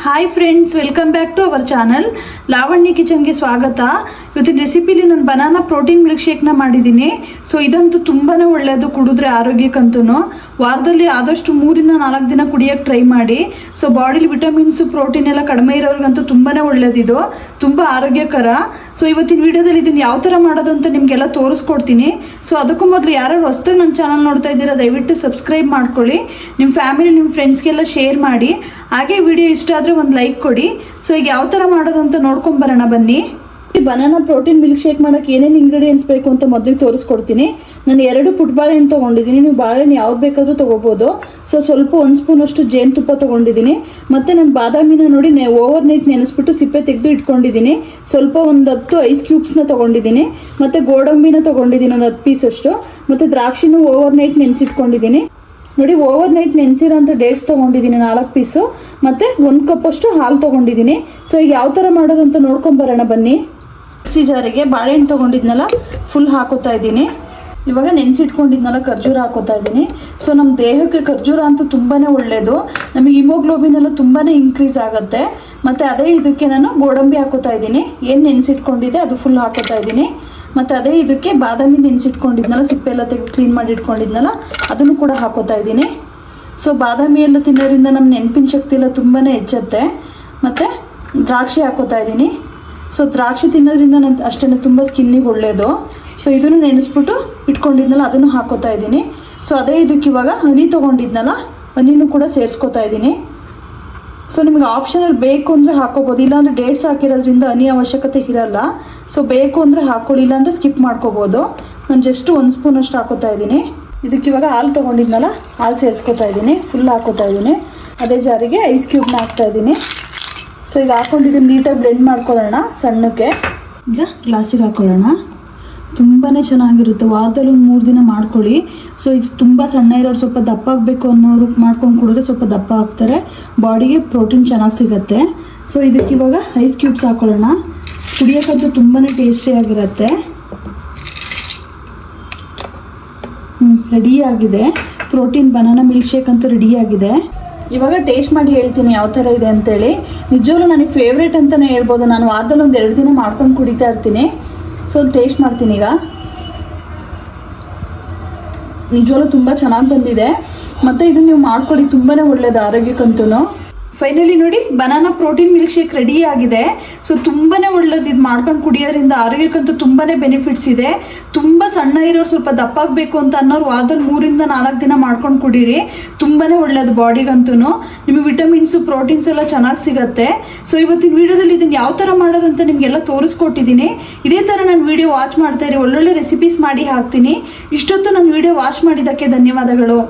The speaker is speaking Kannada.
Hi friends, welcome back to our channel Lavanya ಕಿಚನ್ಗೆ ಸ್ವಾಗತ. ಇವತ್ತಿನ ರೆಸಿಪಿಲಿ ನಾನು ಬನಾನಾ ಪ್ರೋಟೀನ್ ಮಿಲ್ಕ್ ಶೇಕ್ನ ಮಾಡಿದ್ದೀನಿ. ಸೊ ಇದಂತೂ ತುಂಬಾ ಒಳ್ಳೆಯದು, ಕುಡಿದ್ರೆ ಆರೋಗ್ಯಕ್ಕಂತೂ. ವಾರದಲ್ಲಿ ಆದಷ್ಟು 3 ರಿಂದ 4 ದಿನ ಕುಡಿಯೋಕ್ಕೆ ಟ್ರೈ ಮಾಡಿ. ಸೊ ಬಾಡಿಲಿ ವಿಟಮಿನ್ಸು ಪ್ರೋಟೀನ್ ಎಲ್ಲ ಕಡಿಮೆ ಇರೋರಿಗಂತೂ ತುಂಬಾ ಒಳ್ಳೆಯದಿದು, ತುಂಬ ಆರೋಗ್ಯಕರ. ಸೊ ಇವತ್ತಿನ ವಿಡಿಯೋದಲ್ಲಿ ಇದನ್ನು ಯಾವ ಥರ ಮಾಡೋದು ಅಂತ ನಿಮಗೆಲ್ಲ ತೋರಿಸ್ಕೊಡ್ತೀನಿ. ಸೊ ಅದಕ್ಕೂ ಮೊದಲು ಯಾರು ಹೊಸ್ದಾಗಿ ನನ್ನ ಚಾನಲ್ ನೋಡ್ತಾ ಇದ್ದೀರಾ ದಯವಿಟ್ಟು ಸಬ್ಸ್ಕ್ರೈಬ್ ಮಾಡ್ಕೊಳ್ಳಿ, ನಿಮ್ಮ ಫ್ಯಾಮಿಲಿ ನಿಮ್ಮ ಫ್ರೆಂಡ್ಸ್ಗೆಲ್ಲ ಶೇರ್ ಮಾಡಿ. ಹಾಗೆ ವಿಡಿಯೋ ಇಷ್ಟ ಆದರೆ ಒಂದು ಲೈಕ್ ಕೊಡಿ. ಸೊ ಈಗ ಯಾವ ಥರ ಮಾಡೋದು ಅಂತ ನೋಡ್ಕೊಂಬರೋಣ ಬನ್ನಿ. ಈ ಬನಾನಾ ಪ್ರೋಟೀನ್ ಮಿಲ್ಕ್ ಶೇಕ್ ಮಾಡೋಕ್ಕೆ ಏನೇನು ಇಂಗ್ರೀಡಿಯೆಂಟ್ಸ್ ಬೇಕು ಅಂತ ಮೊದಲಿಗೆ ತೋರಿಸ್ಕೊಡ್ತೀನಿ. ನಾನು 2 ಪುಟ್ಟ ಬಾಳೆಹಣ್ಣು ತೊಗೊಂಡಿದ್ದೀನಿ, ನೀವು ಬಾಳೆಹಣ್ಣು ಯಾವ್ದು ಬೇಕಾದರೂ ತೊಗೋಬೋದು. ಸೊ ಸ್ವಲ್ಪ 1 ಸ್ಪೂನಷ್ಟು ಜೇನುತುಪ್ಪ ತೊಗೊಂಡಿದ್ದೀನಿ. ಮತ್ತು ನಾನು ಬಾದಾಮಿನ ನೋಡಿ ಓವರ್ ನೈಟ್ ನೆನೆಸ್ಬಿಟ್ಟು ಸಿಪ್ಪೆ ತೆಗೆದು ಇಟ್ಕೊಂಡಿದ್ದೀನಿ. ಸ್ವಲ್ಪ ಒಂದು 10 ಐಸ್ ಕ್ಯೂಬ್ಸ್ನ ತೊಗೊಂಡಿದ್ದೀನಿ. ಮತ್ತು ಗೋಡಂಬಿನ ತೊಗೊಂಡಿದ್ದೀನಿ ಒಂದು 10 ಪೀಸಷ್ಟು. ಮತ್ತು ದ್ರಾಕ್ಷಿನೂ ಓವರ್ ನೈಟ್ ನೆನೆಸಿಟ್ಕೊಂಡಿದ್ದೀನಿ. ನೋಡಿ, ಓವರ್ ನೈಟ್ ನೆನೆಸಿರೋಂಥ ಡೇಟ್ಸ್ ತೊಗೊಂಡಿದ್ದೀನಿ 4 ಪೀಸು. ಮತ್ತು 1 ಕಪ್ಪಷ್ಟು ಹಾಲು ತೊಗೊಂಡಿದ್ದೀನಿ. ಸೊ ಈಗ ಯಾವ ಥರ ಮಾಡೋದು ಅಂತ ನೋಡ್ಕೊಂಬರೋಣ ಬನ್ನಿ. ಮಿಕ್ಸಿ ಜಾರಿಗೆ ಬಾಳೆಹಣ್ಣು ತೊಗೊಂಡಿದ್ನಲ್ಲ ಫುಲ್ ಹಾಕೋತಾ ಇದ್ದೀನಿ. ಇವಾಗ ನೆನೆಸಿಟ್ಕೊಂಡಿದ್ನಲ್ಲ ಖರ್ಜೂರ ಹಾಕೋತಾ ಇದ್ದೀನಿ. ಸೊ ನಮ್ಮ ದೇಹಕ್ಕೆ ಖರ್ಜೂರ ಅಂತೂ ತುಂಬಾ ಒಳ್ಳೆಯದು, ನಮಗೆ ಹಿಮೋಗ್ಲೋಬಿನ್ ಎಲ್ಲ ತುಂಬಾ ಇನ್ಕ್ರೀಸ್ ಆಗುತ್ತೆ. ಮತ್ತು ಅದೇ ಇದಕ್ಕೆ ನಾನು ಗೋಡಂಬಿ ಹಾಕೋತಾ ಇದ್ದೀನಿ, ಏನು ನೆನೆಸಿಟ್ಕೊಂಡಿದ್ದೆ ಅದು ಫುಲ್ ಹಾಕೋತಾ ಇದ್ದೀನಿ. ಮತ್ತು ಅದೇ ಇದಕ್ಕೆ ಬಾದಾಮಿ ನೆನೆಸಿಟ್ಕೊಂಡಿದ್ನಲ್ಲ, ಸಿಪ್ಪೆ ಎಲ್ಲ ತೆಗೆದು ಕ್ಲೀನ್ ಮಾಡಿ ಇಟ್ಕೊಂಡಿದ್ನಲ್ಲ ಅದನ್ನು ಕೂಡ ಹಾಕೋತಾ ಇದ್ದೀನಿ. ಸೊ ಬಾದಾಮಿ ಎಲ್ಲ ತಿನ್ನೋದ್ರಿಂದ ನಮ್ಮ ನೆನಪಿನ ಶಕ್ತಿ ಎಲ್ಲ ತುಂಬಾ ಹೆಚ್ಚುತ್ತೆ. ಮತ್ತು ದ್ರಾಕ್ಷಿ ಹಾಕೋತಾ ಇದ್ದೀನಿ. ಸೊ ದ್ರಾಕ್ಷಿ ತಿನ್ನೋದ್ರಿಂದ ನಾನು ಅಷ್ಟೇ ತುಂಬ ಸ್ಕಿನ್ನಿಗೆ ಒಳ್ಳೆಯದು. ಸೊ ಇದನ್ನು ನೆನೆಸ್ಬಿಟ್ಟು ಇಟ್ಕೊಂಡಿದ್ನಲ್ಲ ಅದನ್ನು ಹಾಕೋತಾ ಇದ್ದೀನಿ. ಸೊ ಅದೇ ಇದಕ್ಕೆ ಇವಾಗ ಹನಿ ತೊಗೊಂಡಿದ್ನಲ್ಲ ಹನಿನೂ ಕೂಡ ಸೇರಿಸ್ಕೋತಾ ಇದ್ದೀನಿ. ಸೊ ನಿಮಗೆ ಆಪ್ಷನಲ್ ಬೇಕು ಅಂದರೆ ಹಾಕೋಬೋದು, ಇಲ್ಲಾಂದರೆ ಡೇಟ್ಸ್ ಹಾಕಿರೋದ್ರಿಂದ ಹನಿ ಅವಶ್ಯಕತೆ ಇರಲ್ಲ. ಸೊ ಬೇಕು ಅಂದರೆ ಹಾಕ್ಕೊಳ್ಳಿ, ಇಲ್ಲಾಂದರೆ ಸ್ಕಿಪ್ ಮಾಡ್ಕೋಬೋದು. ನಾನು ಜಸ್ಟ್ 1 ಸ್ಪೂನಷ್ಟು ಹಾಕೋತಾ ಇದ್ದೀನಿ. ಇದಕ್ಕೆ ಇವಾಗ ಹಾಲು ತೊಗೊಂಡಿದ್ನಲ್ಲ ಹಾಲು ಸೇರಿಸ್ಕೋತಾ ಇದ್ದೀನಿ, ಫುಲ್ ಹಾಕೋತಾ ಇದ್ದೀನಿ. ಅದೇ ಜಾರಿಗೆ ಐಸ್ ಕ್ಯೂಬ್ನ ಹಾಕ್ತಾಯಿದ್ದೀನಿ. ಸೊ ಈಗ ಹಾಕ್ಕೊಂಡಿದ್ದೀನಿ, ನೀಟಾಗಿ ಬ್ಲೆಂಡ್ ಮಾಡ್ಕೊಳ್ಳೋಣ ಸಣ್ಣಕ್ಕೆ. ಈಗ ಗ್ಲಾಸಿಗೆ ಹಾಕ್ಕೊಳ್ಳೋಣ. ತುಂಬಾ ಚೆನ್ನಾಗಿರುತ್ತೆ, ವಾರದಲ್ಲಿ ಒಂದು 3 ದಿನ ಮಾಡ್ಕೊಳ್ಳಿ. ಸೊ ಈಗ ತುಂಬ ಸಣ್ಣ ಇರೋರು ಸ್ವಲ್ಪ ದಪ್ಪ ಆಗಬೇಕು ಅನ್ನೋರು ಮಾಡ್ಕೊಂಡು ಕುಡಿದ್ರೆ ಸ್ವಲ್ಪ ದಪ್ಪ ಆಗ್ತಾರೆ, ಬಾಡಿಗೆ ಪ್ರೋಟೀನ್ ಚೆನ್ನಾಗಿ ಸಿಗುತ್ತೆ. ಸೊ ಇದಕ್ಕೆ ಇವಾಗ ಐಸ್ ಕ್ಯೂಬ್ಸ್ ಹಾಕ್ಕೊಳ್ಳೋಣ. ಕುಡಿಯೋಕ್ಕಂತೂ ತುಂಬಾ ಟೇಸ್ಟಿಯಾಗಿರುತ್ತೆ. ರೆಡಿಯಾಗಿದೆ ಪ್ರೋಟೀನ್ ಬನಾನಾ ಮಿಲ್ಕ್ ಶೇಕ್ ಅಂತೂ ರೆಡಿಯಾಗಿದೆ. ಇವಾಗ ಟೇಸ್ಟ್ ಮಾಡಿ ಹೇಳ್ತೀನಿ ಯಾವ ಥರ ಇದೆ ಅಂತೇಳಿ. ನಿಜವಾಗ್ಲೂ ನನಗೆ ಫೇವ್ರೇಟ್ ಅಂತಲೇ ಹೇಳ್ಬೋದು, ನಾನು ವಾರದಲ್ಲಿ ಒಂದು 2 ದಿನ ಮಾಡ್ಕೊಂಡು ಕುಡಿತಾ ಇರ್ತೀನಿ. ಸೊ ಟೇಸ್ಟ್ ಮಾಡ್ತೀನಿ ಈಗ. ನಿಜವಾಗ್ಲೂ ತುಂಬ ಚೆನ್ನಾಗಿ ಬಂದಿದೆ. ಮತ್ತು ಇದನ್ನು ನೀವು ಮಾಡ್ಕೊಳ್ಳಿ, ತುಂಬಾ ಒಳ್ಳೆಯದು ಆರೋಗ್ಯಕ್ಕಂತೂ. ಫೈನಲಿ ನೋಡಿ, banana protein milk shake ready ಆಗಿದೆ. ಸೊ ತುಂಬಾ ಒಳ್ಳೆಯದು, ಇದು ಮಾಡ್ಕೊಂಡು ಕುಡಿಯೋದ್ರಿಂದ ಆರೋಗ್ಯಕ್ಕಂತೂ ತುಂಬಾ ಬೆನಿಫಿಟ್ಸ್ ಇದೆ. ತುಂಬ ಸಣ್ಣ ಇರೋರು ಸ್ವಲ್ಪ ದಪ್ಪ ಆಗಬೇಕು ಅಂತ ಅನ್ನೋರು ವಾರದಲ್ಲಿ 3 ರಿಂದ 4 ದಿನ ಮಾಡ್ಕೊಂಡು ಕುಡೀರಿ, ತುಂಬಾ ಒಳ್ಳೆಯದು ಬಾಡಿಗಂತೂ. ನಿಮಗೆ ವಿಟಮಿನ್ಸು ಪ್ರೋಟೀನ್ಸ್ ಎಲ್ಲ ಚೆನ್ನಾಗಿ ಸಿಗುತ್ತೆ. ಸೊ ಇವತ್ತಿನ ವೀಡಿಯೋದಲ್ಲಿ ಇದನ್ನು ಯಾವ ಥರ ಮಾಡೋದಂತ ನಿಮಗೆಲ್ಲ ತೋರಿಸ್ಕೊಟ್ಟಿದ್ದೀನಿ. ಇದೇ ಥರ ನಾನು ವೀಡಿಯೋ ವಾಚ್ ಮಾಡ್ತಾ ಇರಿ, ಒಳ್ಳೊಳ್ಳೆ ರೆಸಿಪೀಸ್ ಮಾಡಿ ಹಾಕ್ತೀನಿ. ಇಷ್ಟೊತ್ತು ನಾನು ವೀಡಿಯೋ ವಾಚ್ ಮಾಡಿದ್ದಕ್ಕೆ ಧನ್ಯವಾದಗಳು.